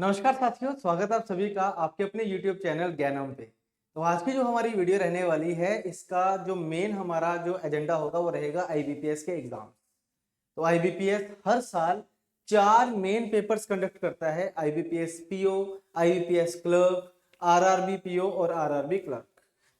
नमस्कार साथियों, स्वागत है आप सभी का आपके अपने YouTube चैनल ज्ञानम पे। तो आज की जो हमारी वीडियो रहने वाली है, इसका जो मेन हमारा जो एजेंडा होगा वो रहेगा आईबीपीएस के एग्जाम। तो आईबीपीएस हर साल 4 मेन पेपर्स कंडक्ट करता है। IBPS PO, IBPS clerk, RRB PO और आरआरबी क्लर्क।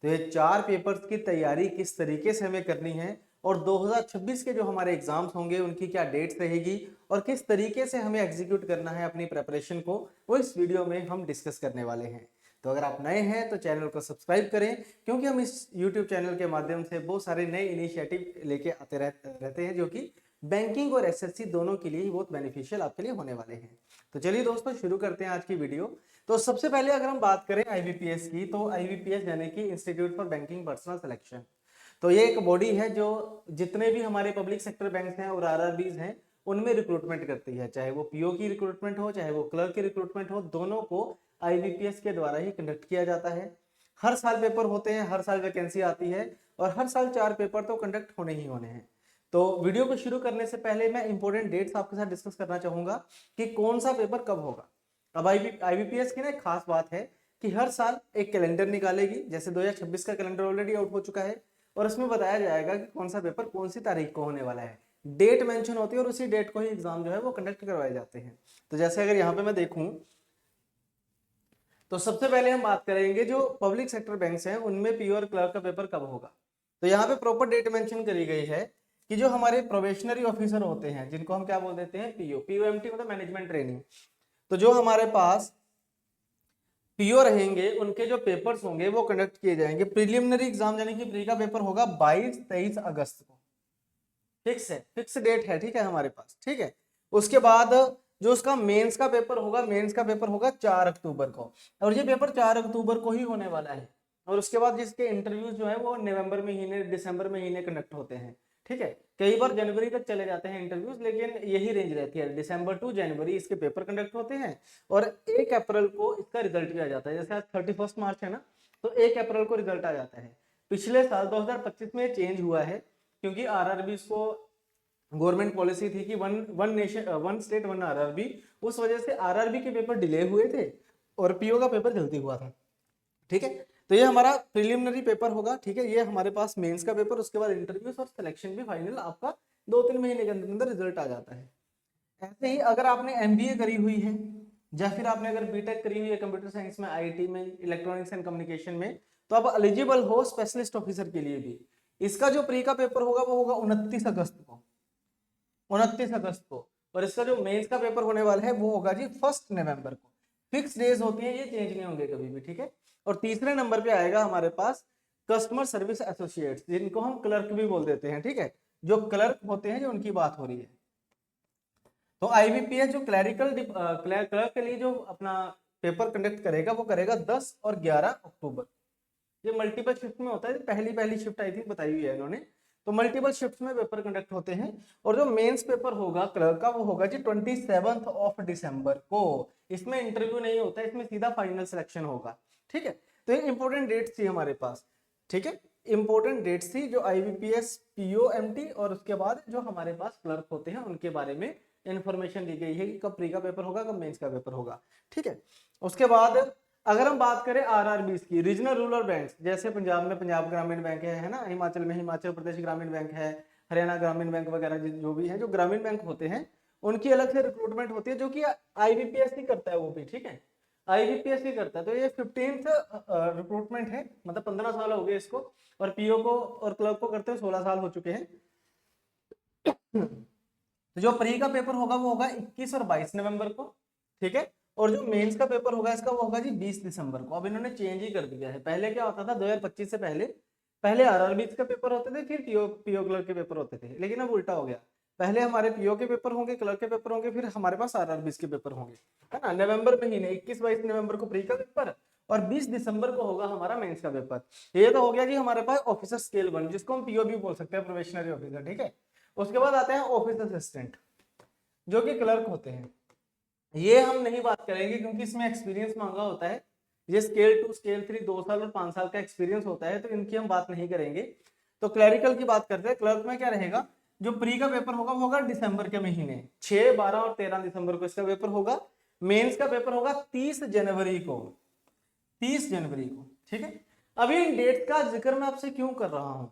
तो ये 4 पेपर्स की तैयारी किस तरीके से हमें करनी है और 2026 के जो हमारे एग्जाम्स होंगे उनकी क्या डेट्स रहेगी और किस तरीके से हमें एग्जीक्यूट करना है अपनी प्रेपरेशन को, वो इस वीडियो में हम डिस्कस करने वाले हैं। तो अगर आप नए हैं तो चैनल को सब्सक्राइब करें, क्योंकि हम इस YouTube चैनल के माध्यम से बहुत सारे नए इनिशिएटिव लेके आते रहते हैं जो कि बैंकिंग और एसएससी दोनों के लिए बहुत बेनिफिशियल आपके लिए होने वाले हैं। तो चलिए दोस्तों, शुरू करते हैं आज की वीडियो। तो सबसे पहले अगर हम बात करें आईबीपीएस की, तो आईबीपीएस यानी कि institute for banking personal selection, तो ये एक बॉडी है जो जितने भी हमारे पब्लिक सेक्टर बैंक हैं और आरआरबीज हैं उनमें रिक्रूटमेंट करती है। चाहे वो पीओ की रिक्रूटमेंट हो, चाहे वो क्लर्क की रिक्रूटमेंट हो, दोनों को आईबीपीएस के द्वारा ही कंडक्ट किया जाता है। हर साल पेपर होते हैं, हर साल वैकेंसी आती है और हर साल 4 पेपर तो कंडक्ट होने ही होने हैं। तो वीडियो को शुरू करने से पहले मैं इंपॉर्टेंट डेट्स आपके साथ डिस्कस करना चाहूंगा कि कौन सा पेपर कब होगा। अब आईबीपीएस की ना एक खास बात है कि हर साल एक कैलेंडर निकालेगी। जैसे 2026 का कैलेंडर ऑलरेडी आउट हो चुका है और उसमें बताया जाएगा कि कौन सा पेपर कौन सी तारीख को होने वाला है। डेट मेंशन होती है और उसी डेट को ही एग्जाम जो है वो कंडक्ट करवाए जाते हैं। तो जैसे अगर यहाँ पे मैं देखूं तो सबसे पहले हम बात करेंगे जो पब्लिक सेक्टर बैंक्स हैं उनमें पीओ और क्लर्क का पेपर कब होगा। तो यहाँ पे प्रॉपर डेट मेंशन करी गई है कि जो हमारे प्रोबेशनरी ऑफिसर होते हैं जिनको हम क्या बोल देते हैं, पीओ। पीओएमटी मतलब मैनेजमेंट ट्रेनिंग। तो जो हमारे पास पीओ रहेंगे उनके जो पेपर्स होंगे वो कंडक्ट किए जाएंगे। प्रीलिमिनरी एग्जाम यानी कि प्री का पेपर होगा 22-23 अगस्त को। फिक्स है, फिक्स डेट है, ठीक है हमारे पास, ठीक है। उसके बाद जो उसका मेंस का पेपर होगा, मेंस का पेपर होगा 4 अक्टूबर को, और ये पेपर 4 अक्टूबर को ही होने वाला है। और उसके बाद जिसके इंटरव्यूज जो है वो नवंबर महीने, दिसंबर महीने कंडक्ट होते हैं, ठीक है। कई बार जनवरी तक चले जाते हैं इंटरव्यूज, लेकिन यही रेंज रहती है, दिसंबर टू जनवरी इसके पेपर कंडक्ट होते हैं। और 1 अप्रैल को इसका रिजल्ट भी आ जाता है। जैसे आज 31 मार्च है ना, तो 1 अप्रैल को रिजल्ट आ जाता है। पिछले साल 2025 में चेंज हुआ है, क्योंकि आरआरबी को गवर्नमेंट पॉलिसी थी कि one one nation one state one RRB. उस वजह से आरआरबी के पेपर डिले हुए थे और पीओ का पेपर जल्दी हुआ था, ठीक है। तो ये हमारा प्रिलिमिनरी पेपर होगा, ठीक है। ये हमारे पास मेंस का पेपर, उसके बाद इंटरव्यूज और सिलेक्शन भी फाइनल आपका 2-3 महीने के अंदर रिजल्ट आ जाता है। ऐसे ही अगर आपने एमबीए करी हुई है या फिर आपने अगर बीटेक करी हुई है कंप्यूटर साइंस में, आईटी में, इलेक्ट्रॉनिक्स एंड कम्युनिकेशन में, तो आप एलिजिबल हो स्पेशलिस्ट ऑफिसर के लिए भी। इसका जो प्री का पेपर होगा वो होगा 29 अगस्त को, 29 अगस्त को। और इसका जो मेंस का पेपर होने वाला है वो होगा जी 1 नवंबर को। फिक्स डेज होती है, ये चेंज नहीं होंगे कभी भी, ठीक है। और तीसरे नंबर पे आएगा हमारे पास कस्टमर सर्विस एसोसिएट्स, जिनको हम क्लर्क भी बोल देते हैं, ठीक है। जो क्लर्क होते हैं, जो उनकी बात हो रही है। तो आईबीपीएस जो क्लर्क के लिए जो अपना पेपर कंडक्ट करेगा वो करेगा 10 और 11 अक्टूबर। ये मल्टीपल शिफ्ट में होता है, पहली पहली शिफ्ट आई थिंक बताई हुई है इन्होंने। तो मल्टीपल शिफ्ट में पेपर कंडक्ट होते हैं। और जो मेंस पेपर होगा क्लर्क का वो होगा जी 27 दिसंबर को। इसमें इंटरव्यू नहीं होता है, इसमें सीधा फाइनल सिलेक्शन होगा, ठीक है। तो ये इंपॉर्टेंट डेट्स थी हमारे पास, ठीक है। इंपॉर्टेंट डेट्स थी जो आईबीपीएस, पीओएमटी और उसके बाद जो हमारे पास क्लर्क होते हैं उनके बारे में इंफॉर्मेशन दी गई है कि कब प्री का पेपर होगा, कब मेंस का पेपर होगा, ठीक है। उसके बाद अगर हम बात करें आरआरबी की, रीजनल रूरल बैंक, जैसे पंजाब में पंजाब ग्रामीण बैंक है ना, हिमाचल में हिमाचल प्रदेश ग्रामीण बैंक है, हरियाणा ग्रामीण बैंक वगैरह जो भी है, जो ग्रामीण बैंक होते हैं उनकी अलग से रिक्रूटमेंट होती है, जो कि आईबीपीएस ही करता है वो भी, ठीक है। आईबीपीएस ही करता है। तो ये 15th रिक्रूटमेंट है, मतलब 15 साल हो गए इसको। और पीओ को और क्लर्क को करते हुए 16 साल हो चुके हैं। तो जो प्री का पेपर होगा वो होगा 21 और 22 नवंबर को, ठीक है। और जो मेंस का पेपर होगा इसका वो होगा जी 20 दिसंबर को। अब इन्होंने चेंज ही कर दिया है। पहले क्या होता था 2025 से पहले, पहले आरआरबी के पेपर होते थे, फिर पीओ क्लर्क के पेपर होते थे। लेकिन अब उल्टा हो गया, पहले हमारे पीओ के पेपर होंगे, क्लर्क के पेपर होंगे, फिर हमारे पास आरआरबी के पेपर होंगे, है ना। नवंबर महीने 21-22 नवंबर को प्री का पेपर और 20 दिसंबर को होगा हमारा मेंस का पेपर। ये तो हो गया जी हमारे पास ऑफिसर स्केल 1, जिसको हम पीओ भी बोल सकते हैं, प्रोबेशनरी ऑफिसर, ठीक है। उसके बाद आते हैं ऑफिस असिस्टेंट, जो कि क्लर्क होते हैं। ये हम नहीं बात करेंगे क्योंकि इसमें एक्सपीरियंस मांगा होता है। ये स्केल 2, स्केल 3 2 साल और 5 साल का एक्सपीरियंस होता है, तो इनकी हम बात नहीं करेंगे। तो क्लरिकल की बात करते हैं। क्लर्क में क्या रहेगा, जो प्री का पेपर होगा वो होगा दिसंबर के महीने 6, 12 और 13 दिसंबर को इसका पेपर होगा। मेंस का पेपर होगा 30 जनवरी को, 30 जनवरी को, ठीक है। अभी इन डेट का जिक्र मैं आपसे क्यों कर रहा हूं,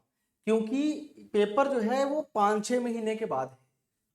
क्योंकि पेपर जो है वो 5-6 महीने के बाद है,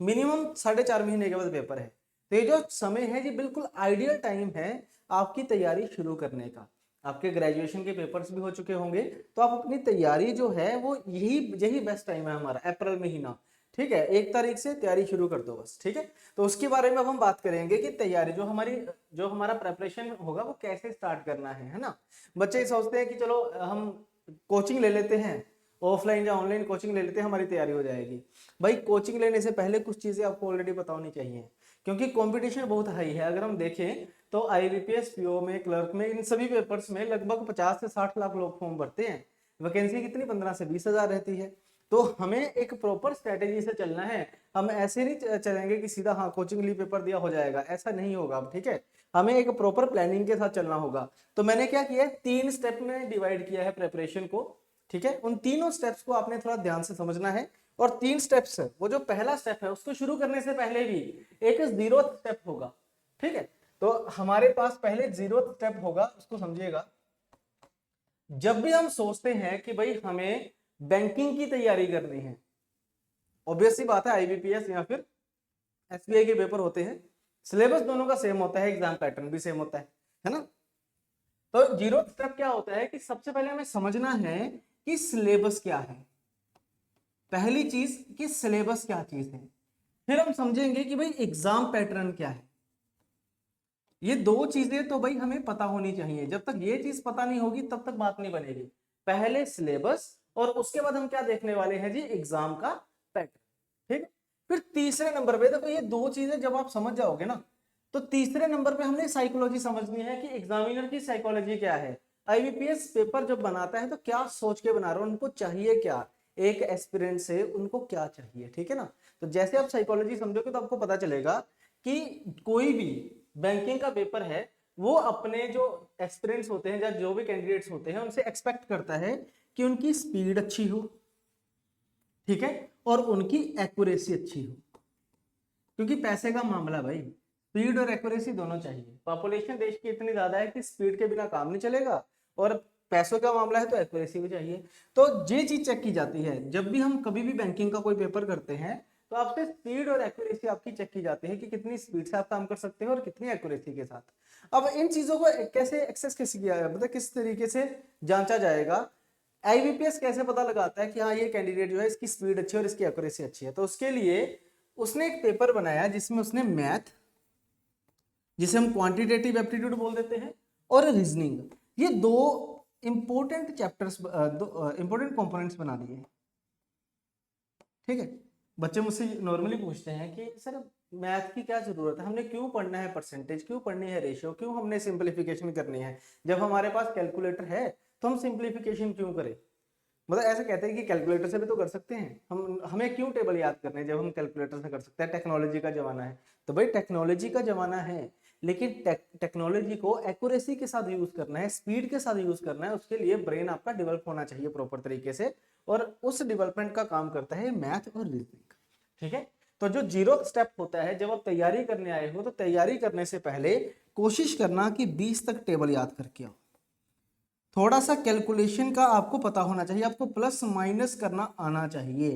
मिनिमम 4.5 महीने के बाद पेपर है। तो ये जो समय है ये बिल्कुल आइडियल टाइम है आपकी तैयारी शुरू करने का। आपके ग्रेजुएशन के पेपर्स भी हो चुके होंगे, तो आप अपनी तैयारी जो है वो यही बेस्ट टाइम है हमारा, अप्रैल महीना, ठीक है। 1 तारीख से तैयारी शुरू कर दो बस, ठीक है। तो उसके बारे में अब हम बात करेंगे कि तैयारी जो हमारा प्रेपरेशन होगा वो कैसे स्टार्ट करना है ना। बच्चे सोचते हैं कि चलो हम कोचिंग ले लेते हैं, ऑफलाइन या ऑनलाइन कोचिंग ले लेते हैं, हमारी तैयारी हो जाएगी। भाई कोचिंग लेने से पहले कुछ चीजें आपको ऑलरेडी पता होनी चाहिए, क्योंकि कंपटीशन बहुत हाई है। अगर हम देखें तो आईबीपीएस, पीओ में, क्लर्क में, इन सभी पेपर्स में लगभग 50 से 60 लाख लोग फॉर्म भरते हैं। वैकेंसी कितनी 15 से 20 हजार रहती है। तो हमें एक प्रॉपर स्ट्रेटेजी से चलना है। हम ऐसे नहीं चलेंगे कि सीधा हाँ कोचिंग लिए पेपर दिया हो जाएगा, ऐसा नहीं होगा, ठीक है। हमें एक प्रॉपर प्लानिंग के साथ चलना होगा। तो मैंने क्या किया है, 3 स्टेप में डिवाइड किया है प्रेपरेशन को, ठीक है। उन तीनों स्टेप्स को आपने थोड़ा ध्यान से समझना है। और 3 स्टेप्स है, वो जो पहला स्टेप है उसको शुरू करने से पहले भी एक 0th स्टेप होगा, ठीक है। तो हमारे पास पहले 0th स्टेप होगा, उसको समझिएगा। जब भी हम सोचते हैं कि भाई हमें बैंकिंग की तैयारी करनी है, ऑब्वियस सी बात है आईबीपीएस या फिर एसबीआई के पेपर होते हैं, सिलेबस दोनों का सेम होता है, एग्जाम पैटर्न भी सेम होता है ना। तो 0th स्टेप क्या होता है कि सबसे पहले हमें समझना है कि सिलेबस क्या है। पहली चीज कि सिलेबस क्या चीज है, फिर हम समझेंगे कि भाई एग्जाम पैटर्न क्या है। ये 2 चीजें तो भाई हमें पता होनी चाहिए। जब तक ये चीज पता नहीं होगी तब तक बात नहीं बनेगी। पहले सिलेबस और उसके बाद हम क्या देखने वाले हैं जी, एग्जाम का पैटर्न, ठीक है। फिर तीसरे नंबर पे देखो, ये 2 चीजें जब आप समझ जाओगे ना, तो तीसरे नंबर पे हमने साइकोलॉजी समझनी है कि एग्जामिनर की साइकोलॉजी क्या है। आईबीपीएस पेपर जब बनाता है तो क्या सोच के बना रहा है, उनको चाहिए क्या, एक एस्पिरेंट से उनको क्या चाहिए, ठीक है ना। तो जैसे आप साइकोलॉजी समझोगे तो आपको पता चलेगा कि कोई भी बैंकिंग का पेपर है वो अपने जो एस्पिरेंट्स होते हैं या जो भी कैंडिडेट्स होते हैं उनसे एक्सपेक्ट करता है कि उनकी स्पीड अच्छी हो, ठीक है, और उनकी एक्यूरेसी अच्छी हो। क्योंकि पैसे का मामला भाई, स्पीड और एक्यूरेसी दोनों चाहिए। पॉपुलेशन देश की इतनी ज्यादा है कि स्पीड के बिना काम नहीं चलेगा, और पैसों का मामला है तो एक्यूरेसी भी चाहिए। तो ये चीज चेक की जाती है जब भी हम कभी भी बैंकिंग का कोई पेपर करते हैं, तो आपसे स्पीड और एक्यूरेसी आपकी चेक की जाती है कि कितनी स्पीड से आप काम कर सकते हो और कितनी एक्यूरेसी के साथ। अब इन चीजों को कैसे एक्सेस कैसे किया जाए, मतलब किस तरीके से जांचा जाएगा, आईबीपीएस कैसे पता लगाता है कि हाँ ये कैंडिडेट जो है इसकी स्पीड अच्छी है और इसकी एक्यूरेसी अच्छी है। तो उसके लिए उसने एक पेपर बनाया जिसमें उसने मैथ, जिसे हम क्वांटिटेटिव एप्टीट्यूड बोल देते हैं, और रीजनिंग, ये 2 इंपॉर्टेंट चैप्टर्स, इंपॉर्टेंट कंपोनेंट्स बना दिए, ठीक है। बच्चे मुझसे नॉर्मली पूछते हैं कि सर मैथ की क्या जरूरत है, हमने क्यों पढ़ना है परसेंटेज, क्यों पढ़नी है रेशियो, क्यों हमने सिंप्लीफिकेशन करनी है, जब हमारे पास कैलकुलेटर है तो हम सिंप्लीफिकेशन क्यों करें। मतलब ऐसा कहते हैं कि कैलकुलेटर से भी तो कर सकते हैं, हमें क्यों टेबल याद करने हैं जब हम कैलकुलेटर से कर सकते हैं, टेक्नोलॉजी का जमाना है। तो भाई टेक्नोलॉजी का जमाना है, लेकिन टेक्नोलॉजी को एक्यूरेसी के साथ यूज करना है, स्पीड के साथ यूज करना है, उसके लिए ब्रेन आपका डेवलप होना चाहिए प्रॉपर तरीके से, और उस डेवलपमेंट का काम करता है मैथ और रीजनिंग, ठीक है। तो जो 0th स्टेप होता है, जब आप तैयारी करने आए हो तो तैयारी करने से पहले कोशिश करना कि 20 तक टेबल याद करके आओ। थोड़ा सा कैलकुलेशन का आपको पता होना चाहिए, आपको प्लस माइनस करना आना चाहिए,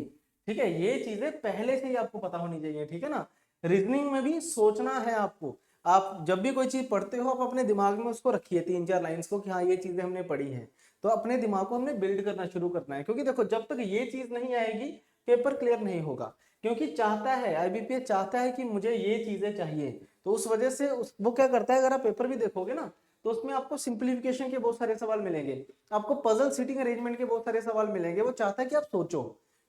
ठीक है। ये चीजें पहले से ही आपको पता होनी चाहिए, ठीक है ना। रीजनिंग में भी सोचना है आपको। आप जब भी कोई चीज पढ़ते हो आप अपने दिमाग में उसको रखिए 3-4 लाइंस को कि हाँ ये चीजें हमने पढ़ी हैं। तो अपने दिमाग को हमने बिल्ड करना शुरू करना है, क्योंकि देखो जब तक ये चीज नहीं आएगी पेपर क्लियर नहीं होगा। क्योंकि चाहता है आईबीपीएस चाहता है कि मुझे ये चीजें चाहिए, तो उस वजह से वो क्या करता है, अगर आप पेपर भी देखोगे ना तो उसमें आपको सिंप्लीफिकेशन के बहुत सारे सवाल मिलेंगे, आपको पजल सीटिंग अरेंजमेंट के बहुत सारे सवाल मिलेंगे। वो चाहता है कि आप सोचो,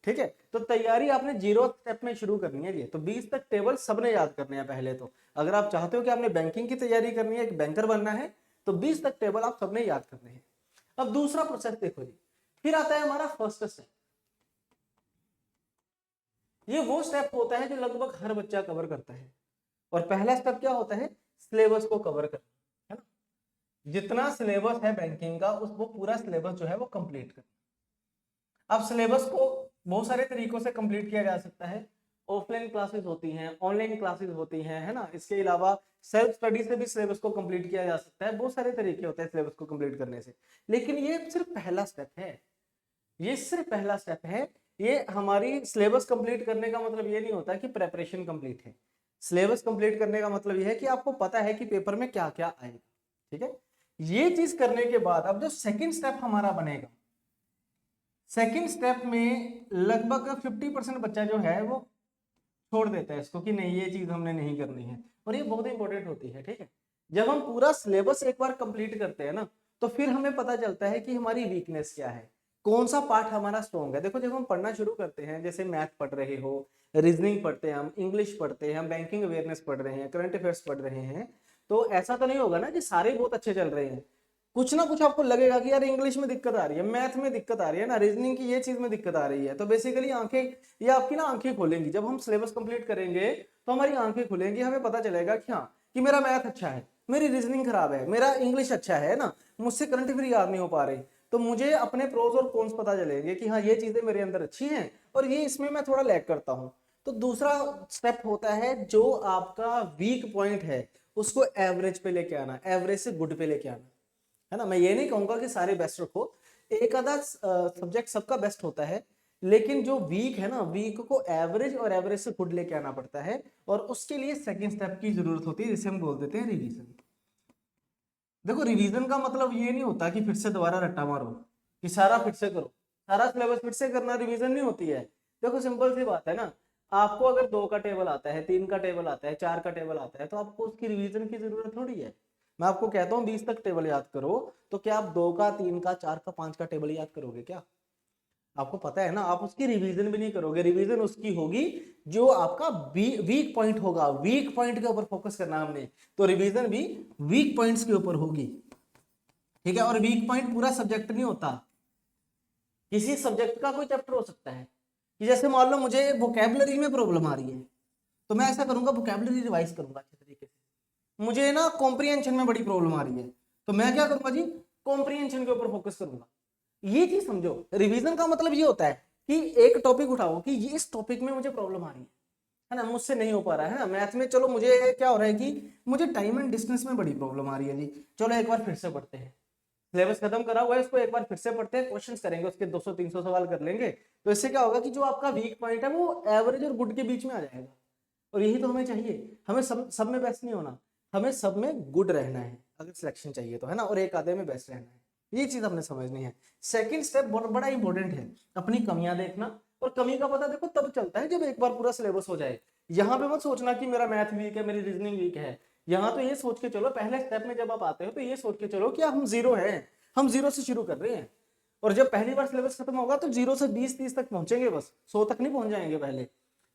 ठीक है। तो तैयारी आपने 0th स्टेप में शुरू करनी है। ये तो 20 तक टेबल सबने याद करने हैं पहले तो। अगर आप चाहते हो कि आपने बैंकिंग की तैयारी करनी है, एक बैंकर बनना है, तो 20 तक टेबल आप सबने याद करने हैं। अब दूसरा प्रोसेस देखो जी, फिर आता है हमारा फर्स्ट स्टेप। ये वो स्टेप होता है जो लगभग हर बच्चा कवर करता है। और पहला स्टेप क्या होता है, सिलेबस को कवर करना, है ना। जितना सिलेबस है बैंकिंग का वो पूरा सिलेबस जो है वो कंप्लीट करना। अब सिलेबस को बहुत सारे तरीकों से कंप्लीट किया जा सकता है। ऑफलाइन क्लासेस होती हैं, ऑनलाइन क्लासेस होती हैं, है ना। इसके अलावा सेल्फ स्टडी से भी सिलेबस को कंप्लीट किया जा सकता है। बहुत सारे तरीके होते हैं सिलेबस को कंप्लीट करने से, लेकिन ये सिर्फ पहला स्टेप है। ये सिर्फ पहला स्टेप है। ये हमारी सिलेबस कंप्लीट करने का मतलब ये नहीं होता कि प्रेपरेशन कंप्लीट है। सिलेबस कंप्लीट करने का मतलब ये है कि आपको पता है कि पेपर में क्या क्या आएगा, ठीक है। ये चीज करने के बाद अब जो सेकंड स्टेप हमारा बनेगा, सेकंड स्टेप में लगभग 50% बच्चा जो है वो छोड़ देता है इसको कि नहीं ये चीज हमने नहीं करनी है, और ये बहुत इंपॉर्टेंट होती है, ठीक है। जब हम पूरा सिलेबस एक बार कंप्लीट करते हैं ना, तो फिर हमें पता चलता है कि हमारी वीकनेस क्या है, कौन सा पार्ट हमारा स्ट्रॉन्ग है। देखो जब हम पढ़ना शुरू करते हैं, जैसे मैथ पढ़ रहे हो, रीजनिंग पढ़ते हैं, हम इंग्लिश पढ़ते हैं, हम बैंकिंग अवेयरनेस पढ़ रहे हैं, करंट अफेयर्स पढ़ रहे हैं, तो ऐसा तो नहीं होगा ना कि सारे बहुत अच्छे चल रहे हैं। कुछ ना कुछ आपको लगेगा कि यार इंग्लिश में दिक्कत आ रही है, मैथ में दिक्कत आ रही है ना, रीजनिंग की ये चीज में दिक्कत आ रही है। तो बेसिकली आंखें, ये आपकी ना आंखें खोलेंगी। जब हम सिलेबस कंप्लीट करेंगे तो हमारी आंखें खुलेंगी, हमें पता चलेगा कि हाँ कि मेरा मैथ अच्छा है, मेरी रीजनिंग खराब है, मेरा इंग्लिश अच्छा है ना, मुझसे करंट अफेयर याद नहीं हो पा रही। तो मुझे अपने प्रोज और कॉन्स पता चलेंगे कि हाँ ये चीजें मेरे अंदर अच्छी हैं और ये इसमें मैं थोड़ा लैग करता हूँ। तो दूसरा स्टेप होता है जो आपका वीक पॉइंट है उसको एवरेज पे लेके आना, एवरेज से गुड पे लेके आना, है ना। मैं ये नहीं कहूंगा कि सारे बेस्ट रखो, एक आधा सब्जेक्ट सबका बेस्ट होता है, लेकिन जो वीक है ना, वीक को एवरेज और एवरेज से गुड लेके आना पड़ता है, और उसके लिए सेकंड स्टेप की जरूरत होती है, जिसे हम बोल देते हैं रिवीजन। देखो रिवीजन का मतलब ये नहीं होता कि फिर से दोबारा रट्टा मारो कि सारा फिर से करो, सारा सिलेबस फिर से करना रिवीजन नहीं होती है। देखो सिंपल सी बात है ना, आपको अगर 2 का टेबल आता है, 3 का टेबल आता है, 4 का टेबल आता है, तो आपको उसकी रिवीजन की जरूरत थोड़ी है। मैं आपको कहता हूँ 20 तक टेबल याद करो, तो क्या आप 2 का, 3 का, 4 का, 5 का टेबल याद करोगे क्या? आपको पता है ना, आप उसकी रिवीजन भी नहीं करोगे। रिवीजन उसकी होगी जो आपका वीक पॉइंट होगा, वीक पॉइंट के ऊपर फोकस करना हमने, तो रिवीजन भी वीक पॉइंट्स के ऊपर होगी, ठीक है। और वीक पॉइंट पूरा सब्जेक्ट नहीं होता, किसी सब्जेक्ट का कोई चैप्टर हो सकता है। कि जैसे मान लो मुझे वोकैबुलरी में प्रॉब्लम आ रही है, तो मैं ऐसा करूंगा वोकैबुलरी रिवाइज करूंगा अच्छे तरीके से। मुझे ना कॉम्प्रिहेंशन में बड़ी प्रॉब्लम आ रही है, तो मैं क्या करूंगा जी, कॉम्प्रिहेंशन के ऊपर फोकस करूंगा। ये चीज समझो, रिवीजन का मतलब ये होता है कि एक टॉपिक उठाओ कि ये इस टॉपिक में मुझे प्रॉब्लम आ रही है ना, मुझसे नहीं हो पा रहा है ना मैथ में। चलो मुझे क्या हो रहा है कि मुझे टाइम एंड डिस्टेंस में बड़ी प्रॉब्लम आ रही है जी, चलो एक बार फिर से पढ़ते हैं। सिलेबस खत्म करा हुआ है, इसको एक बार फिर से पढ़ते हैं, क्वेश्चंस करेंगे, उसके 200-300 सवाल कर लेंगे। तो इससे क्या होगा कि जो आपका वीक पॉइंट है वो एवरेज और गुड के बीच में आ जाएगा। और यही तो हमें चाहिए, हमें सब में बेस्ट नहीं होना, हमें सब में गुड रहना है अगर सिलेक्शन चाहिए तो, है ना, और एक आधे में बेस्ट रहना है। ये चीज हमने समझनी है। सेकंड स्टेप बहुत बड़ा इंपॉर्टेंट है, अपनी कमियां देखना। और कमी का पता देखो तब चलता है जब एक बार पूरा सिलेबस हो जाए। यहाँ पे मत सोचना कि मेरा मैथ वीक है, मेरी रीजनिंग वीक है। यहाँ तो ये सोच के चलो, पहले स्टेप में जब आप आते हो तो ये सोच के चलो कि हम जीरो हैं, हम जीरो से शुरू कर रहे हैं। और जब पहली बार सिलेबस खत्म होगा तो 0 से 20-30 तक पहुंचेंगे, बस 100 तक नहीं पहुंच जाएंगे पहले।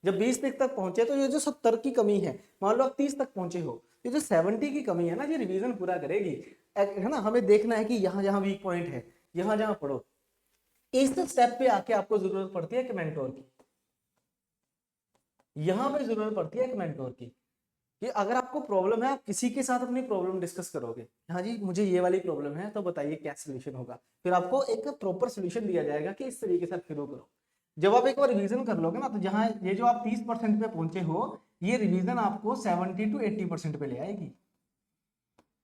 जब 20 तक पहुंचे तो ये जो 70 की कमी है, मान लो आप 30 तक पहुंचे हो, ये जो 70 की कमी है ना, ये रिवीजन पूरा करेगी, है ना। हमें देखना है कि यहाँ जहाँ वीक पॉइंट है, यहाँ जहाँ पढ़ो। इस स्टेप पे आके आपको जरूरत पड़ती है एक मेंटोर की, यहाँ पे जरूरत पड़ती है एक मेंटोर की। कि अगर आपको प्रॉब्लम है, आप किसी के साथ अपनी प्रॉब्लम डिस्कस करोगे, हाँ जी मुझे ये वाली प्रॉब्लम है, तो बताइए क्या सोल्यूशन होगा। फिर आपको एक प्रॉपर सोल्यूशन दिया जाएगा कि इस तरीके से आप शुरू करो। जब आप एक बार रिवीजन कर लोगे ना, तो जहां ये जो आप 30% पे पहुंचे हो, ये रिवीजन आपको 70 to 80% पे ले आएगी,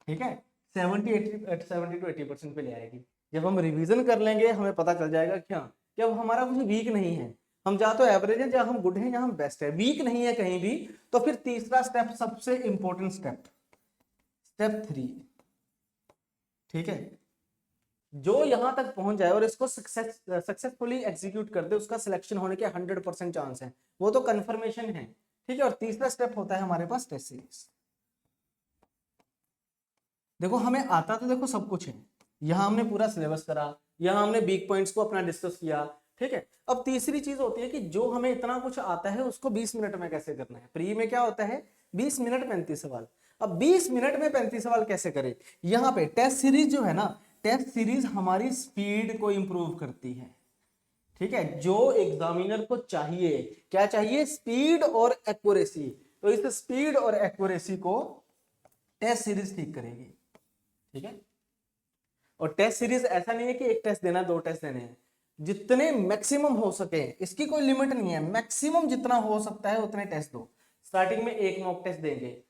ठीक है। 70 to 80% पे ले आएगी। जब हम रिवीजन कर लेंगे हमें पता चल जाएगा क्या कि अब हमारा कुछ वीक नहीं है, हम जहाँ तो एवरेज है, जहाँ हम गुड हैं, जहाँ हम बेस्ट है, वीक नहीं है कहीं भी। तो फिर तीसरा स्टेप सबसे इंपॉर्टेंट स्टेप, स्टेप 3, ठीक है। जो यहां तक पहुंच जाए और इसको सक्सेसफुली एग्जीक्यूट कर दे, उसका सिलेक्शन होने के 100% चांस है, वो तो कंफर्मेशन है, ठीक है। और तीसरा स्टेप होता है हमारे पास टेस्ट सीरीज। देखो हमें आता तो देखो सब कुछ है, यहाँ हमने पूरा सिलेबस करा, यहाँ हमने वीक पॉइंट्स को अपना डिस्कस किया, ठीक है। अब तीसरी चीज होती है कि जो हमें इतना कुछ आता है उसको 20 मिनट में कैसे करना है। प्री में क्या होता है, 20 मिनट 35 सवाल। अब 20 मिनट में 35 सवाल कैसे करें। यहाँ पे टेस्ट सीरीज जो है ना, टेस्ट सीरीज हमारी स्पीड को इंप्रूव करती है, ठीक है। जो एग्जामिनर को चाहिए, क्या चाहिए, स्पीड और एक्यूरेसी। तो इस स्पीड और एक्यूरेसी को टेस्ट सीरीज ठीक करेगी, ठीक है। और टेस्ट सीरीज ऐसा नहीं है कि एक टेस्ट देना, 2 टेस्ट देने हैं। जितने मैक्सिमम हो सके, इसकी कोई लिमिट नहीं है, मैक्सिमम जितना हो सकता है उतने टेस्ट दो। स्टार्टिंग में एक मॉक टेस्ट देंगे,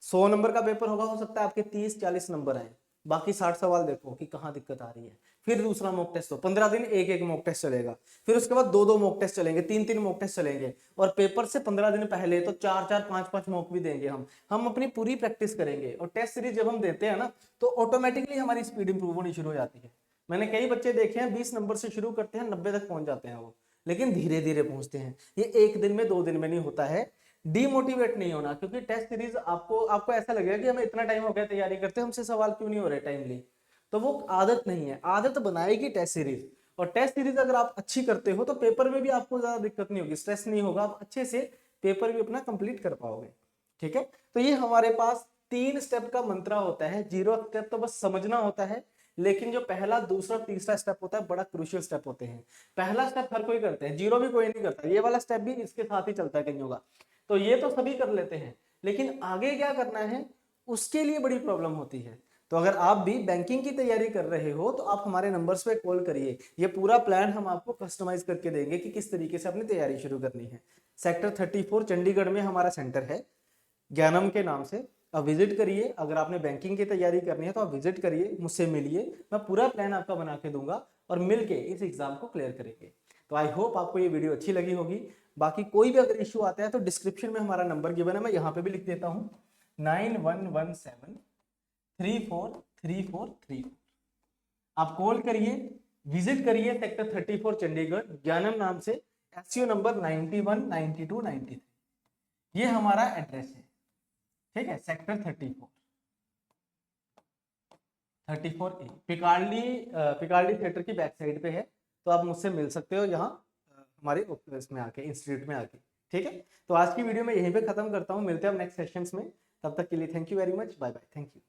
100 नंबर का पेपर होगा, हो सकता है आपके 30-40 नंबर आए, बाकी 60 सवाल देखो कि कहाँ दिक्कत आ रही है। फिर दूसरा मॉक टेस्ट हो, 15 दिन एक एक मॉक टेस्ट चलेगा, फिर उसके बाद 2-2 मॉक टेस्ट चलेंगे, 3-3 मॉक टेस्ट चलेंगे, और पेपर से 15 दिन पहले तो 4-4 5-5 मॉक भी देंगे हम अपनी पूरी प्रैक्टिस करेंगे। और टेस्ट सीरीज जब हम देते हैं ना, तो ऑटोमेटिकली हमारी स्पीड इंप्रूव होनी शुरू हो जाती है। मैंने कई बच्चे देखे हैं 20 नंबर से शुरू करते हैं 90 तक पहुंच जाते हैं वो, लेकिन धीरे धीरे पहुंचते हैं। ये एक दिन में 2 दिन में नहीं होता है। डीमोटिवेट नहीं होना, क्योंकि टेस्ट सीरीज आपको ऐसा लगेगा कि हमें इतना टाइम हो गया तैयारी करते, हमसे सवाल क्यों नहीं हो रहे टाइमली, तो वो आदत नहीं है, आदत बनाएगी टेस्ट सीरीज। और टेस्ट सीरीज अगर आप अच्छी करते हो तो पेपर में भी आपको ज्यादा दिक्कत नहीं होगी, स्ट्रेस नहीं होगा, आप अच्छे से पेपर भी अपना कंप्लीट कर पाओगे। ठीक है, तो ये हमारे पास 3 स्टेप का मंत्रा होता है। 0 स्टेप तो बस समझना होता है, लेकिन जो पहला, दूसरा, तीसरा स्टेप होता है बड़ा क्रूशियल स्टेप होते हैं। पहला स्टेप हर कोई करते हैं, 0 भी कोई नहीं करता, ये वाला स्टेप भी इसके साथ ही चलता है कईयों का, तो ये तो सभी कर लेते हैं, लेकिन आगे क्या करना है उसके लिए बड़ी प्रॉब्लम होती है। तो अगर आप भी बैंकिंग की तैयारी कर रहे हो तो आप हमारे नंबर्स पे कॉल करिए, ये पूरा प्लान हम आपको कस्टमाइज करके देंगे कि किस तरीके से अपनी तैयारी शुरू करनी है। सेक्टर 34 चंडीगढ़ में हमारा सेंटर है, ज्ञानम के नाम से। आप विजिट करिए, अगर आपने बैंकिंग की तैयारी करनी है तो आप विजिट करिए, मुझसे मिलिए, मैं पूरा प्लान आपका बना के दूंगा और मिलके इस एग्जाम को क्लियर करेंगे। तो आई होप आपको ये वीडियो अच्छी लगी होगी। बाकी कोई भी अगर इश्यू आता है तो डिस्क्रिप्शन में हमारा नंबर गिवन है, मैं यहाँ पे भी लिख देता हूँ, 9117343434। आप कॉल करिए, विजिट करिए सेक्टर 34 चंडीगढ़, ज्ञानम नाम से, SU नंबर 91 92 93, ये हमारा एड्रेस है। ठीक है, सेक्टर 34A, पिकार्डी थिएटर की बैक साइड पे है, तो आप मुझसे मिल सकते हो यहाँ हमारे इसमें आके, इंस्टीट्यूट में आके। ठीक है, तो आज की वीडियो में यहीं पे खत्म करता हूँ, मिलते हैं नेक्स्ट सेशंस में, तब तक के लिए thank you very much, bye bye, thank you.